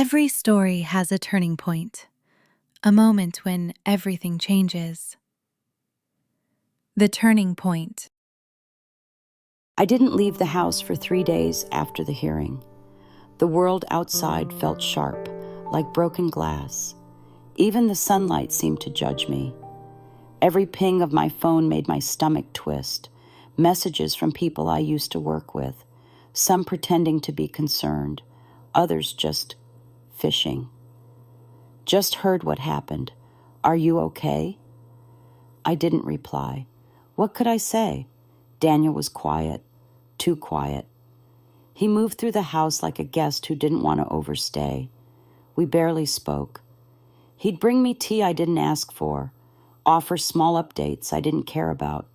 Every story has a turning point, a moment when everything changes. The turning point. I didn't leave the house for 3 days after the hearing. The world outside felt sharp, like broken glass. Even the sunlight seemed to judge me. Every ping of my phone made my stomach twist. Messages from people I used to work with, some pretending to be concerned, others just fishing. Just heard what happened. Are you okay? I didn't reply. What could I say? Daniel was quiet, too quiet. He moved through the house like a guest who didn't want to overstay. We barely spoke. He'd bring me tea I didn't ask for, offer small updates I didn't care about.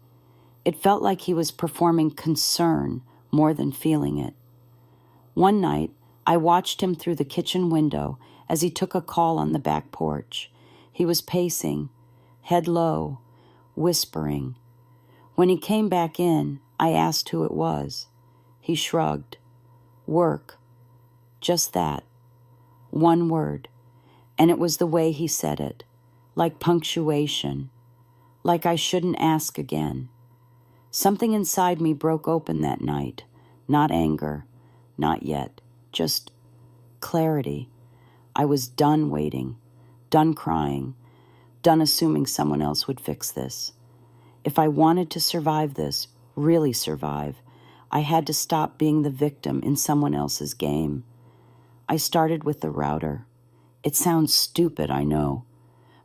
It felt like he was performing concern more than feeling it. One night, I watched him through the kitchen window as he took a call on the back porch. He was pacing, head low, whispering. When he came back in, I asked who it was. He shrugged. Work. Just that. One word. And it was the way he said it, like punctuation, like I shouldn't ask again. Something inside me broke open that night. Not anger, not yet, just clarity. I was done waiting, done crying, done assuming someone else would fix this. If I wanted to survive this, really survive, I had to stop being the victim in someone else's game. I started with the router. It sounds stupid, I know.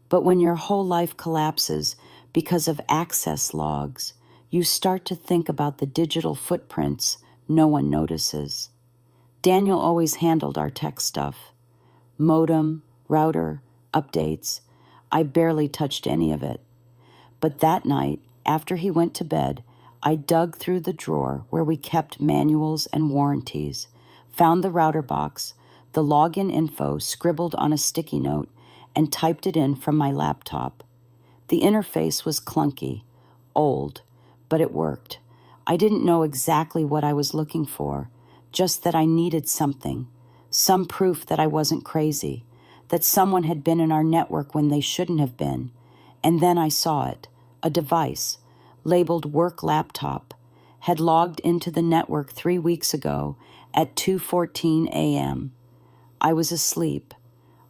But when your whole life collapses because of access logs, you start to think about the digital footprints no one notices. Daniel always handled our tech stuff. Modem, router, updates. I barely touched any of it. But that night, after he went to bed, I dug through the drawer where we kept manuals and warranties, found the router box, the login info scribbled on a sticky note, and typed it in from my laptop. The interface was clunky, old, but it worked. I didn't know exactly what I was looking for, just that I needed something, some proof that I wasn't crazy, that someone had been in our network when they shouldn't have been. And then I saw it, a device, labeled work laptop, had logged into the network 3 weeks ago at 2:14 a.m. I was asleep.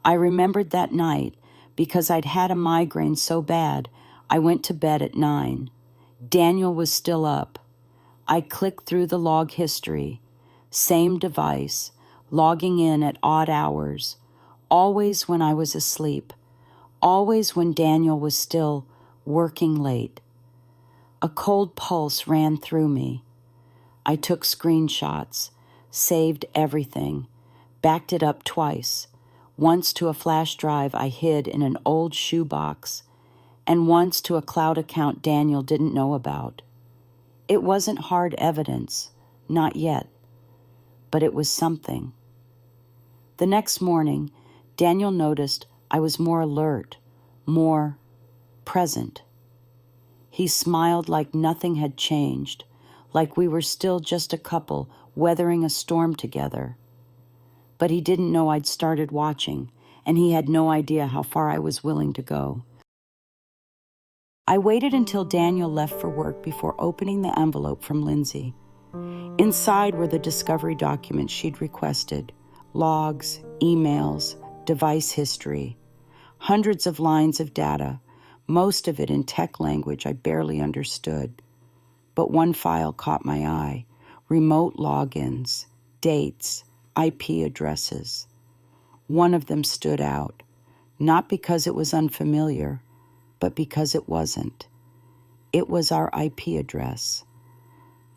I remembered that night because I'd had a migraine so bad I went to bed at 9. Daniel was still up. I clicked through the log history. Same device, logging in at odd hours, always when I was asleep, always when Daniel was still working late. A cold pulse ran through me. I took screenshots, saved everything, backed it up twice, once to a flash drive I hid in an old shoebox, and once to a cloud account Daniel didn't know about. It wasn't hard evidence, not yet, but it was something. The next morning, Daniel noticed I was more alert, more present. He smiled like nothing had changed, like we were still just a couple weathering a storm together. But he didn't know I'd started watching, and he had no idea how far I was willing to go. I waited until Daniel left for work before opening the envelope from Lindsay. Inside were the discovery documents she'd requested, logs, emails, device history, hundreds of lines of data, most of it in tech language I barely understood. But one file caught my eye, remote logins, dates, IP addresses. One of them stood out, not because it was unfamiliar, but because it wasn't. It was our IP address.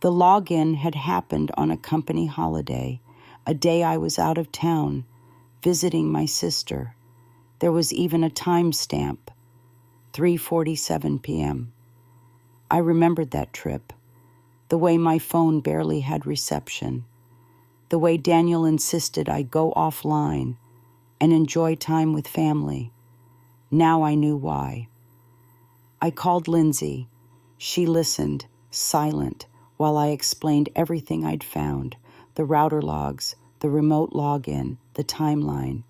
The login had happened on a company holiday, a day I was out of town, visiting my sister. There was even a timestamp, 3:47 p.m. I remembered that trip, the way my phone barely had reception, the way Daniel insisted I go offline and enjoy time with family. Now I knew why. I called Lindsay. She listened, silent, while I explained everything I'd found, the router logs, the remote login, the timeline.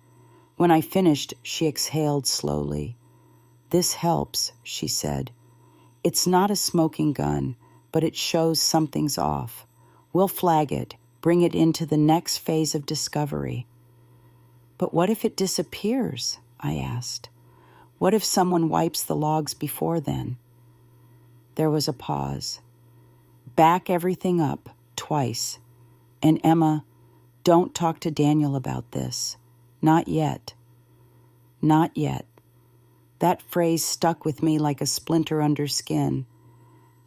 When I finished, she exhaled slowly. "This helps," she said. "It's not a smoking gun, but it shows something's off. We'll flag it, bring it into the next phase of discovery." "But what if it disappears?" I asked. "What if someone wipes the logs before then?" There was a pause. "Back everything up, twice. And Emma, don't talk to Daniel about this. Not yet. Not yet." That phrase stuck with me like a splinter under skin.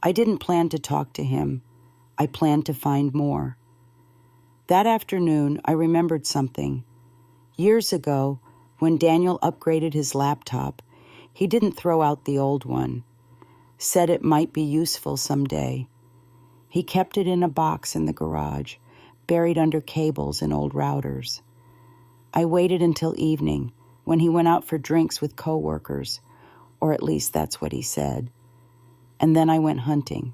I didn't plan to talk to him. I planned to find more. That afternoon, I remembered something. Years ago, when Daniel upgraded his laptop, he didn't throw out the old one. Said it might be useful someday. He kept it in a box in the garage, buried under cables and old routers. I waited until evening, when he went out for drinks with coworkers, or at least that's what he said. And then I went hunting.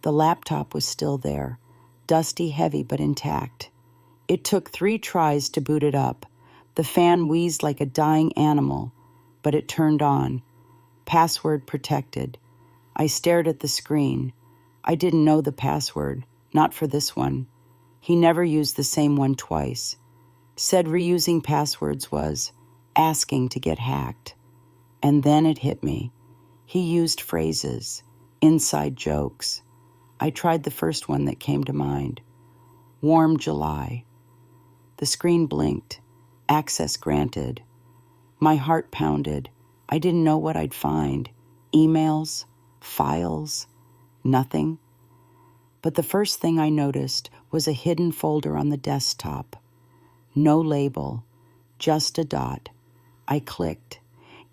The laptop was still there, dusty, heavy, but intact. It took 3 tries to boot it up. The fan wheezed like a dying animal, but it turned on. Password protected. I stared at the screen. I didn't know the password, not for this one. He never used the same one twice. Said reusing passwords was asking to get hacked. And then it hit me. He used phrases, inside jokes. I tried the first one that came to mind. Warm July. The screen blinked. Access granted. My heart pounded. I didn't know what I'd find. Emails, files, nothing. But the first thing I noticed was a hidden folder on the desktop. No label, just a dot. I clicked.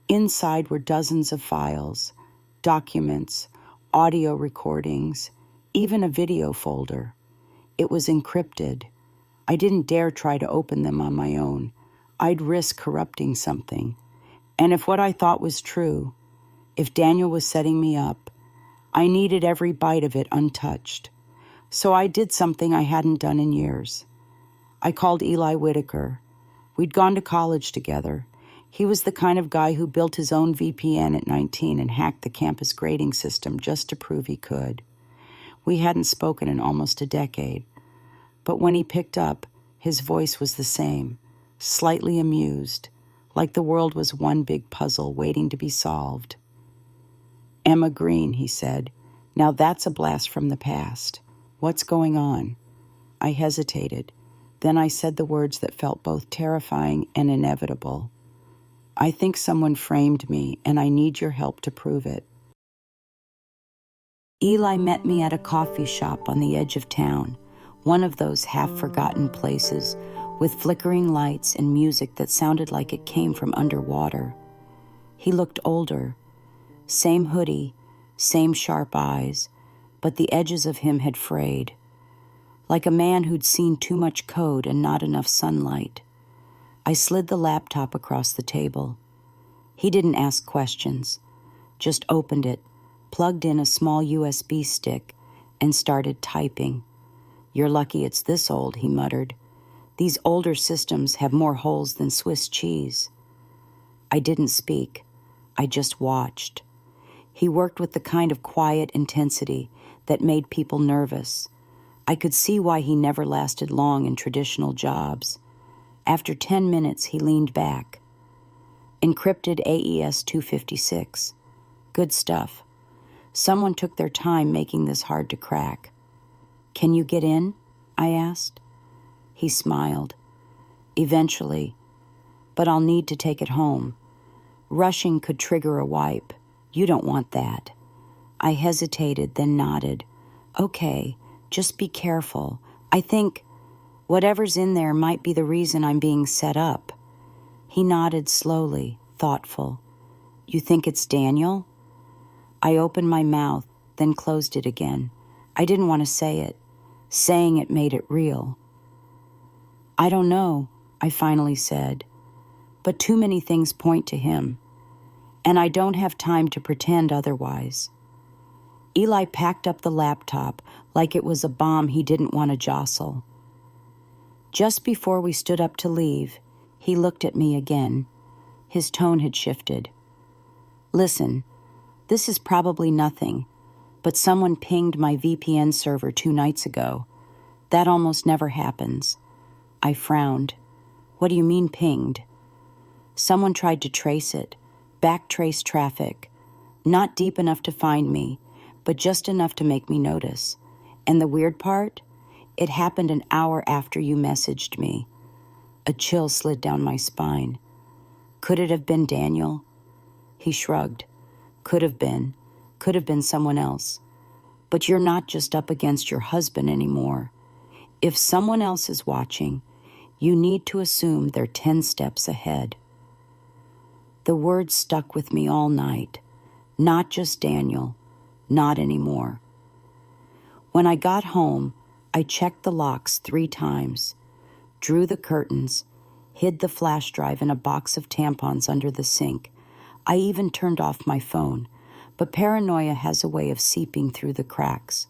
Inside were dozens of files, documents, audio recordings, even a video folder. It was encrypted. I didn't dare try to open them on my own. I'd risk corrupting something. And if what I thought was true, if Daniel was setting me up, I needed every bite of it untouched. So I did something I hadn't done in years. I called Eli Whitaker. We'd gone to college together. He was the kind of guy who built his own VPN at 19 and hacked the campus grading system just to prove he could. We hadn't spoken in almost a decade. But when he picked up, his voice was the same, slightly amused, like the world was one big puzzle waiting to be solved. "Emma Green," he said. "Now that's a blast from the past. What's going on?" I hesitated. Then I said the words that felt both terrifying and inevitable. "I think someone framed me, and I need your help to prove it." Eli met me at a coffee shop on the edge of town, one of those half-forgotten places with flickering lights and music that sounded like it came from underwater. He looked older. Same hoodie, same sharp eyes, but the edges of him had frayed. Like a man who'd seen too much code and not enough sunlight. I slid the laptop across the table. He didn't ask questions, just opened it, plugged in a small USB stick, and started typing. "You're lucky it's this old," he muttered. "These older systems have more holes than Swiss cheese." I didn't speak. I just watched. He worked with the kind of quiet intensity that made people nervous. I could see why he never lasted long in traditional jobs. After 10 minutes, he leaned back. Encrypted AES 256. Good stuff. Someone took their time making this hard to crack. "Can you get in?" I asked. He smiled. "Eventually. But I'll need to take it home. Rushing could trigger a wipe. You don't want that." I hesitated, then nodded. "Okay, just be careful. I think whatever's in there might be the reason I'm being set up." He nodded slowly, thoughtful. "You think it's Daniel?" I opened my mouth, then closed it again. I didn't want to say it. Saying it made it real. "I don't know," I finally said. "But too many things point to him. And I don't have time to pretend otherwise." Eli packed up the laptop like it was a bomb he didn't want to jostle. Just before we stood up to leave, he looked at me again. His tone had shifted. "Listen, this is probably nothing, but someone pinged my VPN server 2 nights ago. That almost never happens." I frowned. "What do you mean pinged?" "Someone tried to trace it, backtrace traffic. Not deep enough to find me, but just enough to make me notice. And the weird part? It happened an hour after you messaged me." A chill slid down my spine. "Could it have been Daniel?" He shrugged. Could have been someone else. But you're not just up against your husband anymore. If someone else is watching, you need to assume they're 10 steps ahead. The words stuck with me all night. Not just Daniel. Not anymore. When I got home, I checked the locks 3 times, drew the curtains, hid the flash drive in a box of tampons under the sink. I even turned off my phone, but paranoia has a way of seeping through the cracks.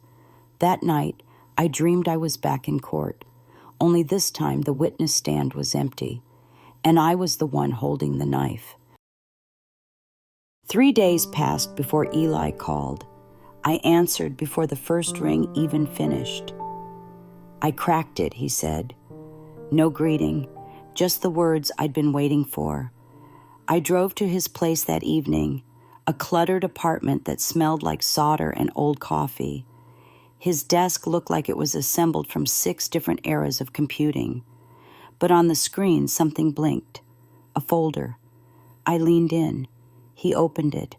That night, I dreamed I was back in court, only this time the witness stand was empty, and I was the one holding the knife. 3 days passed before Eli called. I answered before the first ring even finished. "I cracked it," he said. No greeting, just the words I'd been waiting for. I drove to his place that evening, a cluttered apartment that smelled like solder and old coffee. His desk looked like it was assembled from 6 different eras of computing. But on the screen, something blinked. A folder. I leaned in. He opened it.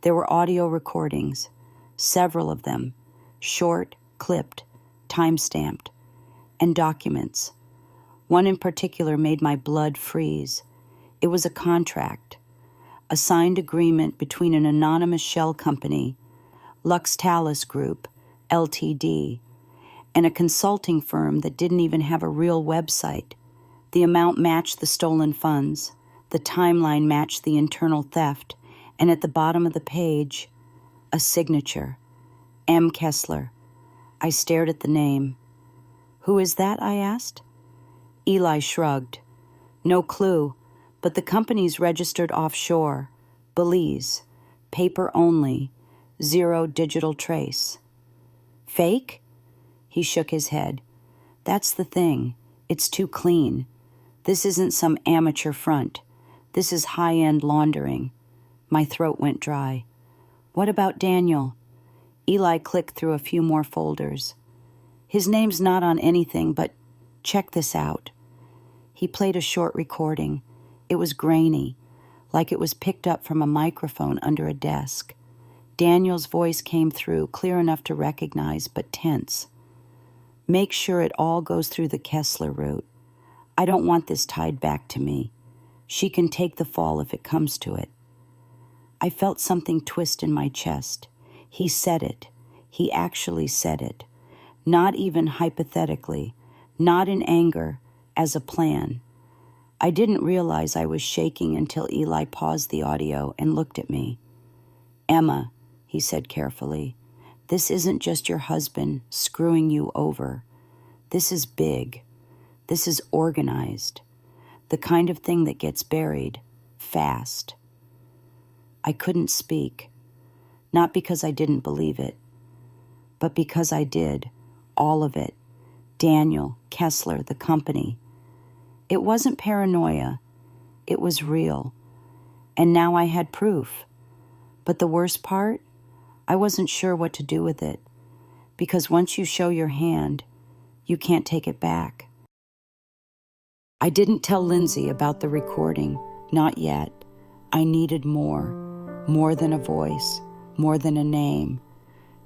There were audio recordings, several of them, short, clipped, time-stamped, and documents. One in particular made my blood freeze. It was a contract, a signed agreement between an anonymous shell company, Luxtalis Group, Ltd., and a consulting firm that didn't even have a real website. The amount matched the stolen funds, the timeline matched the internal theft, and at the bottom of the page, a signature, M. Kessler. I stared at the name. "Who is that?" I asked. Eli shrugged. "No clue, but the company's registered offshore, Belize, paper only, 0 digital trace." "Fake?" He shook his head. "That's the thing. It's too clean. This isn't some amateur front. This is high-end laundering." My throat went dry. "What about Daniel?" Eli clicked through a few more folders. "His name's not on anything, but check this out." He played a short recording. It was grainy, like it was picked up from a microphone under a desk. Daniel's voice came through, clear enough to recognize, but tense. "Make sure it all goes through the Kessler route. I don't want this tied back to me. She can take the fall if it comes to it." I felt something twist in my chest. He said it. He actually said it. Not even hypothetically, not in anger, as a plan. I didn't realize I was shaking until Eli paused the audio and looked at me. "Emma," he said carefully, "this isn't just your husband screwing you over. This is big. This is organized. The kind of thing that gets buried fast." I couldn't speak, not because I didn't believe it, but because I did, all of it. Daniel, Kessler, the company. It wasn't paranoia. It was real. And now I had proof. But the worst part, I wasn't sure what to do with it, because once you show your hand, you can't take it back. I didn't tell Lindsay about the recording, not yet. I needed more than a voice, more than a name.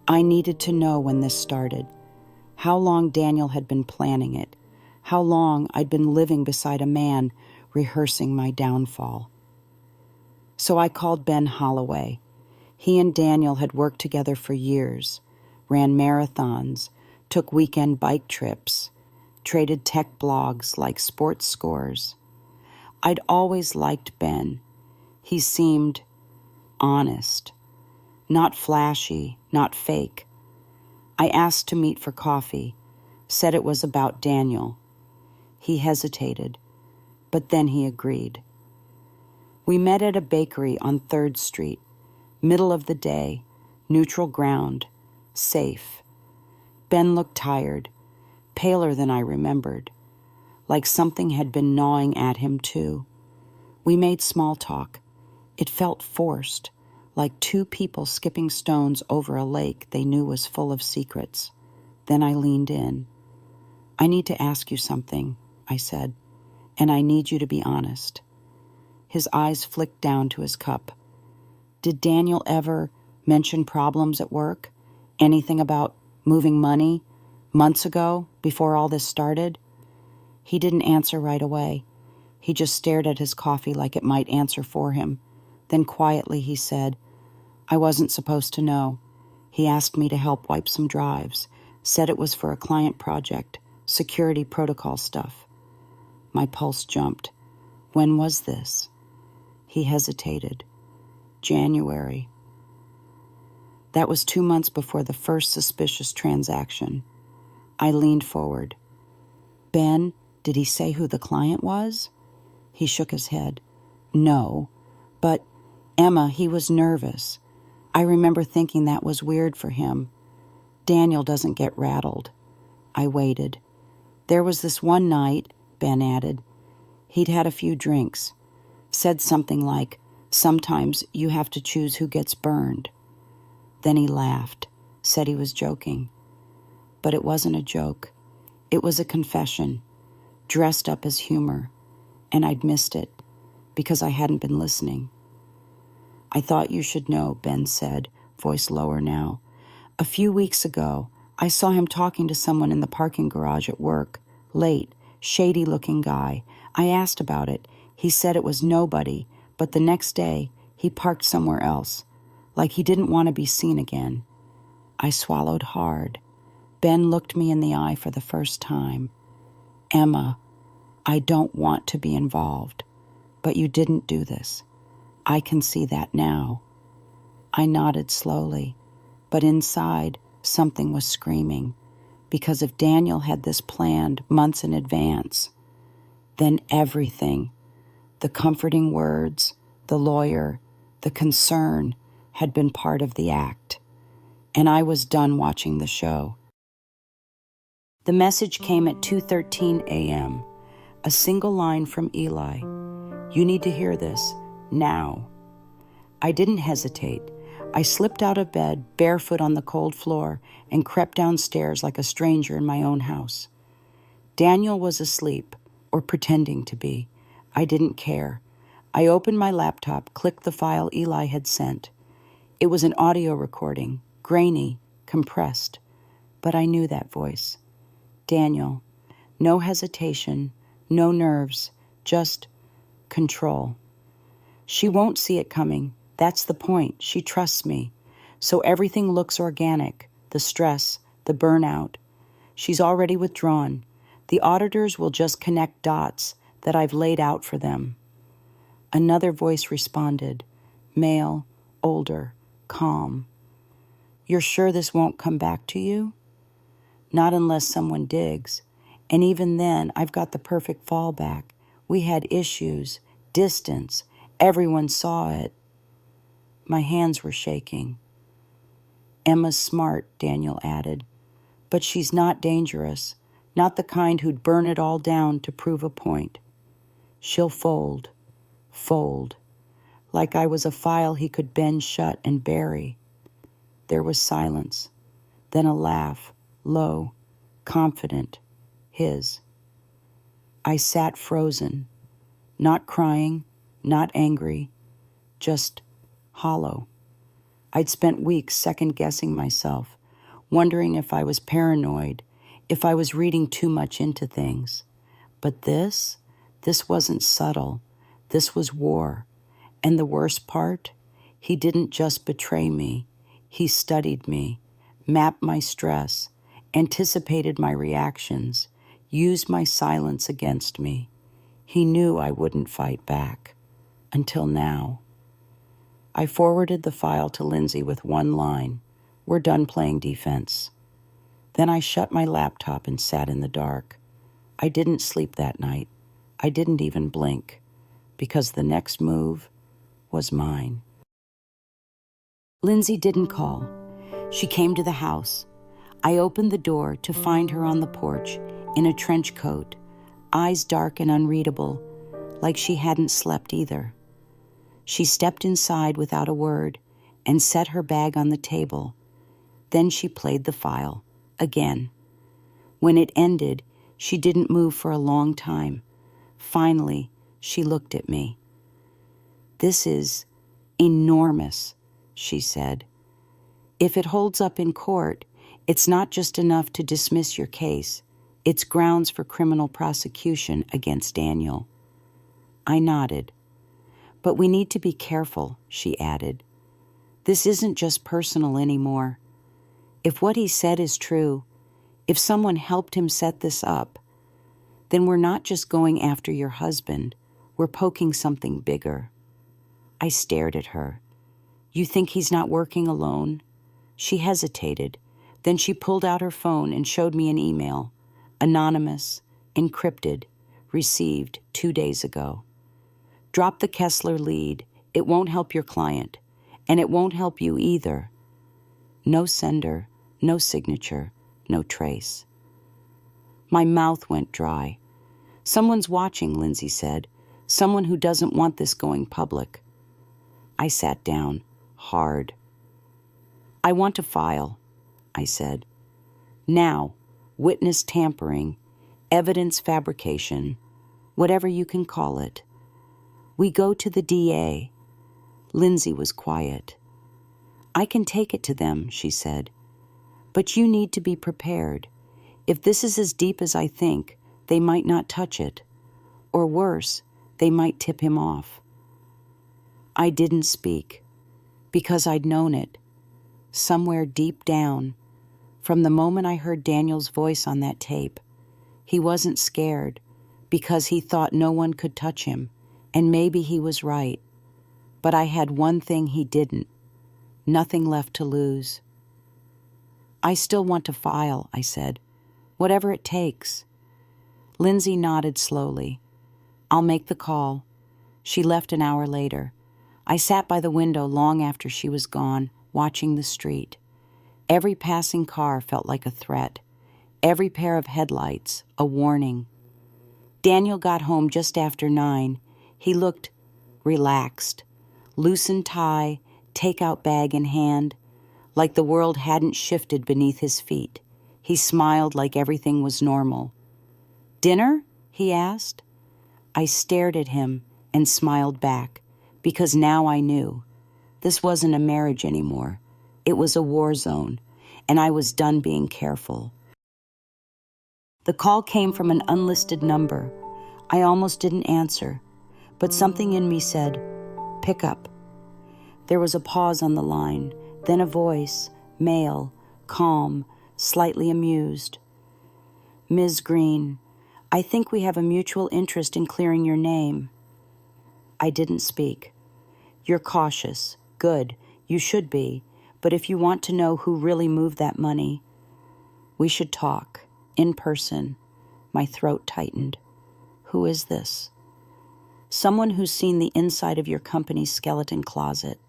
I needed to know when this started, how long Daniel had been planning it, how long I'd been living beside a man rehearsing my downfall. So I called Ben Holloway. He and Daniel had worked together for years, ran marathons, took weekend bike trips, traded tech blogs like Sports Scores. I'd always liked Ben. He seemed honest, not flashy, not fake. I asked to meet for coffee, said it was about Daniel. He hesitated, but then he agreed. We met at a bakery on 3rd Street, middle of the day, neutral ground, safe. Ben looked tired, paler than I remembered, like something had been gnawing at him too. We made small talk. It felt forced, like two people skipping stones over a lake they knew was full of secrets. Then I leaned in. "I need to ask you something," I said, "and I need you to be honest." His eyes flicked down to his cup. "Did Daniel ever mention problems at work? Anything about moving money months ago, before all this started?" He didn't answer right away. He just stared at his coffee like it might answer for him. Then quietly he said, "I wasn't supposed to know. He asked me to help wipe some drives, said it was for a client project, security protocol stuff." My pulse jumped. "When was this?" He hesitated. "January." That was 2 months before the first suspicious transaction. I leaned forward. "Ben, did he say who the client was?" He shook his head. "No, but Emma, he was nervous. I remember thinking that was weird for him. Daniel doesn't get rattled." I waited. "There was this one night," Ben added. "He'd had a few drinks. Said something like, 'Sometimes you have to choose who gets burned.' Then he laughed, said he was joking. But it wasn't a joke. It was a confession, dressed up as humor, and I'd missed it because I hadn't been listening." "I thought you should know," Ben said, voice lower now. "A few weeks ago, I saw him talking to someone in the parking garage at work, late, shady-looking guy. I asked about it. He said it was nobody, but the next day, he parked somewhere else, like he didn't want to be seen again." I swallowed hard. Ben looked me in the eye for the first time. "Emma, I don't want to be involved, but you didn't do this. I can see that now." I nodded slowly, but inside, something was screaming, because if Daniel had this planned months in advance, then everything, the comforting words, the lawyer, the concern, had been part of the act. And I was done watching the show. The message came at 2:13 a.m., a single line from Eli. "You need to hear this, now." I didn't hesitate. I slipped out of bed, barefoot on the cold floor, and crept downstairs like a stranger in my own house. Daniel was asleep, or pretending to be. I didn't care. I opened my laptop, clicked the file Eli had sent. It was an audio recording, grainy, compressed. But I knew that voice. Daniel. No hesitation, no nerves, just control. "She won't see it coming. That's the point. She trusts me. So everything looks organic, the stress, the burnout. She's already withdrawn. The auditors will just connect dots that I've laid out for them." Another voice responded, male, older, calm. "You're sure this won't come back to you?" "Not unless someone digs. And even then, I've got the perfect fallback. We had issues, distance. Everyone saw it." My hands were shaking. "Emma's smart," Daniel added. "But she's not dangerous, not the kind who'd burn it all down to prove a point. She'll fold, like I was a file he could bend shut and bury." There was silence, then a laugh, low, confident, his. I sat frozen, not crying, not angry, just hollow. I'd spent weeks second-guessing myself, wondering if I was paranoid, if I was reading too much into things. But this wasn't subtle. This was war. And the worst part, he didn't just betray me. He studied me, mapped my stress, anticipated my reactions, used my silence against me. He knew I wouldn't fight back. Until now. I forwarded the file to Lindsay with one line, "We're done playing defense." Then I shut my laptop and sat in the dark. I didn't sleep that night. I didn't even blink, because the next move was mine. Lindsay didn't call. She came to the house. I opened the door to find her on the porch in a trench coat, eyes dark and unreadable, like she hadn't slept either. She stepped inside without a word and set her bag on the table. Then she played the file, again. When it ended, she didn't move for a long time. Finally, she looked at me. "This is enormous," she said. "If it holds up in court, it's not just enough to dismiss your case. It's grounds for criminal prosecution against Daniel." I nodded. "But we need to be careful," she added. "This isn't just personal anymore. If what he said is true, if someone helped him set this up, then we're not just going after your husband, we're poking something bigger." I stared at her. "You think he's not working alone?" She hesitated. Then she pulled out her phone and showed me an email. Anonymous, encrypted, received 2 days ago. "Drop the Kessler lead. It won't help your client. And it won't help you either." No sender, no signature, no trace. My mouth went dry. "Someone's watching," Lindsay said. "Someone who doesn't want this going public." I sat down, hard. "I want to file," I said. "Now, witness tampering, evidence fabrication, whatever you can call it. We go to the DA. Lindsay was quiet. "I can take it to them," she said. "But you need to be prepared. If this is as deep as I think, they might not touch it. Or worse, they might tip him off." I didn't speak, because I'd known it. Somewhere deep down, from the moment I heard Daniel's voice on that tape, he wasn't scared, because he thought no one could touch him, and maybe he was right. But I had one thing he didn't. Nothing left to lose. "I still want to file," I said. "Whatever it takes." Lindsay nodded slowly. "I'll make the call." She left an hour later. I sat by the window long after she was gone, watching the street. Every passing car felt like a threat. Every pair of headlights, a warning. Daniel got home just after 9. He looked relaxed. Loosened tie, takeout bag in hand, like the world hadn't shifted beneath his feet. He smiled like everything was normal. "Dinner?" he asked. I stared at him and smiled back, because now I knew. This wasn't a marriage anymore. It was a war zone, and I was done being careful. The call came from an unlisted number. I almost didn't answer, but something in me said, "Pick up." There was a pause on the line, then a voice, male, calm, slightly amused. "Ms. Green, I think we have a mutual interest in clearing your name." I didn't speak. "You're cautious. Good. You should be. But if you want to know who really moved that money, we should talk. In person." My throat tightened. "Who is this?" "Someone who's seen the inside of your company's skeleton closet.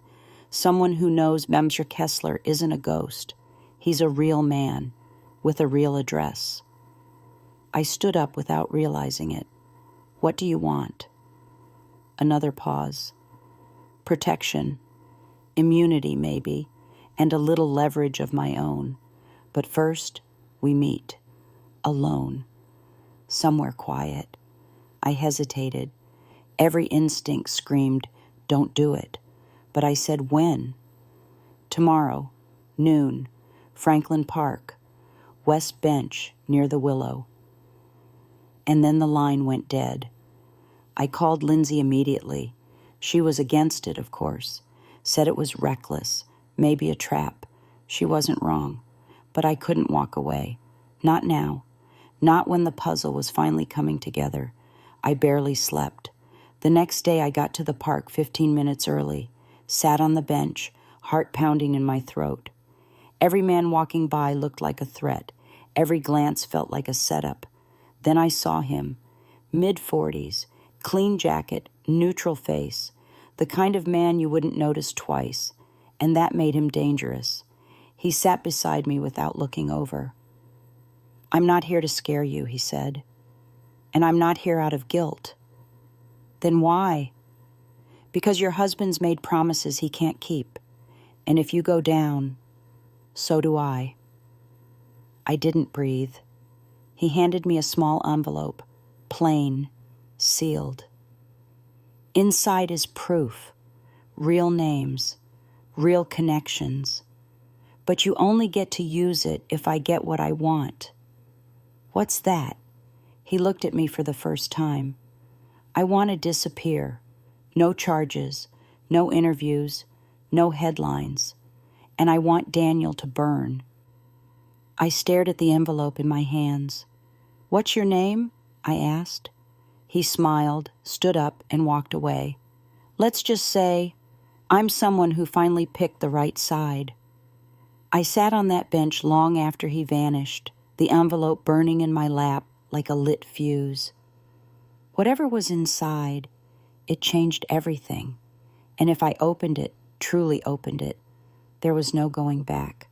Someone who knows Mr. Kessler isn't a ghost. He's a real man, with a real address." I stood up without realizing it. "What do you want?" Another pause. "Protection. Immunity, maybe, and a little leverage of my own. But first, we meet. Alone. Somewhere quiet." I hesitated. Every instinct screamed, "Don't do it." But I said, "When?" "Tomorrow, noon, Franklin Park, West Bench, near the Willow." And then the line went dead. I called Lindsay immediately. She was against it, of course. Said it was reckless, maybe a trap. She wasn't wrong. But I couldn't walk away. Not now. Not when the puzzle was finally coming together. I barely slept. The next day I got to the park 15 minutes early, sat on the bench, heart pounding in my throat. Every man walking by looked like a threat. Every glance felt like a setup. Then I saw him, mid-40s, clean jacket, neutral face, the kind of man you wouldn't notice twice, and that made him dangerous. He sat beside me without looking over. "I'm not here to scare you," he said. "And I'm not here out of guilt." "Then why?" "Because your husband's made promises he can't keep. And if you go down, so do I." I didn't breathe. He handed me a small envelope, plain, sealed. Inside is proof, real names, real connections. But you only get to use it if I get what I want. "What's that?" He looked at me for the first time. "I want to disappear. No charges, no interviews, no headlines. And I want Daniel to burn." I stared at the envelope in my hands. "What's your name?" I asked. He smiled, stood up, and walked away. "Let's just say I'm someone who finally picked the right side." I sat on that bench long after he vanished, the envelope burning in my lap like a lit fuse. Whatever was inside, it changed everything. And if I opened it, truly opened it, there was no going back.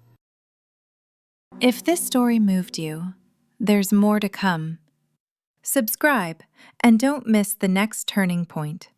If this story moved you, there's more to come. Subscribe and don't miss the next turning point.